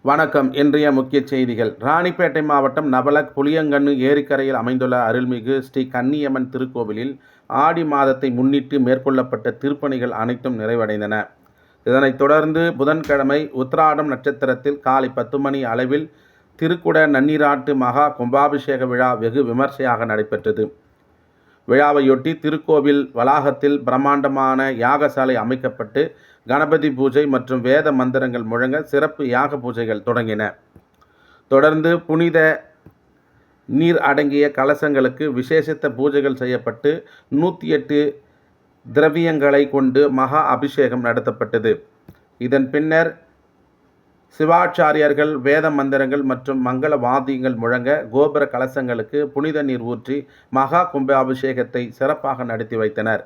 வணக்கம். இன்றைய முக்கிய செய்திகள். ராணிப்பேட்டை மாவட்டம் நவலக் புளியங்கண்ணு ஏரிக்கரையில் அமைந்துள்ள அருள்மிகு ஸ்ரீ கன்னியம்மன் திருக்கோவிலில் ஆடி மாதத்தை முன்னிட்டு மேற்கொள்ளப்பட்ட திருப்பணிகள் அனைத்தும் நிறைவடைந்தன. இதனைத் தொடர்ந்து புதன்கிழமை உத்திராடம் நட்சத்திரத்தில் காலை 10 மணி அளவில் திருக்குட நன்னீராட்டு மகா கும்பாபிஷேக விழா வெகு விமர்சையாக நடைபெற்றது. விழாவையொட்டி திருக்கோவில் வளாகத்தில் பிரம்மாண்டமான யாகசாலை அமைக்கப்பட்டு கணபதி பூஜை மற்றும் வேத மந்திரங்கள் முழங்க சிறப்பு யாக பூஜைகள் தொடங்கின. தொடர்ந்து புனித நீர் அடங்கிய கலசங்களுக்கு விசேஷித்த பூஜைகள் செய்யப்பட்டு 108 திரவியங்களை கொண்டு மகா அபிஷேகம் நடத்தப்பட்டது. இதன் பின்னர் சிவாச்சாரியர்கள் வேத மந்திரங்கள் மற்றும் மங்கள வாத்தியங்கள் முழங்க கோபுர கலசங்களுக்கு புனித நீர் ஊற்றி மகா கும்பாபிஷேகத்தை சிறப்பாக நடத்தி வைத்தனர்.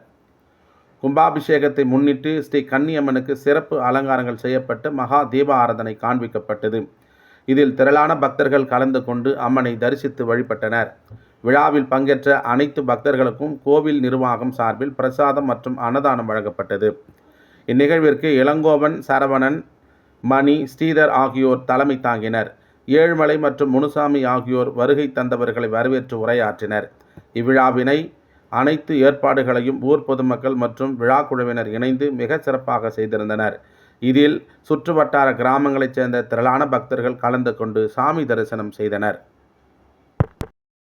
கும்பாபிஷேகத்தை முன்னிட்டு ஸ்ரீ கன்னியம்மனுக்கு சிறப்பு அலங்காரங்கள் செய்யப்பட்டு மகா தீப ஆராதனை காண்பிக்கப்பட்டது. இதில் திரளான பக்தர்கள் கலந்து கொண்டு அம்மனை தரிசித்து வழிபட்டனர். விழாவில் பங்கேற்ற அனைத்து பக்தர்களுக்கும் கோவில் நிர்வாகம் சார்பில் பிரசாதம் மற்றும் அன்னதானம் வழங்கப்பட்டது. இந்நிகழ்விற்கு இளங்கோவன், சரவணன், மணி, ஸ்ரீதர் ஆகியோர் தலைமை தாங்கினர். ஏழுமலை மற்றும் முனுசாமி ஆகியோர் வருகை தந்தவர்களை வரவேற்று உரையாற்றினர். இவ்விழாவினை அனைத்து ஏற்பாடுகளையும் ஊர் பொதுமக்கள் மற்றும் விழா குழுவினர் இணைந்து மிக சிறப்பாக செய்திருந்தனர். இதில் சுற்றுவட்டார கிராமங்களைச் சேர்ந்த திரளான பக்தர்கள் கலந்து கொண்டு சாமி தரிசனம் செய்தனர்.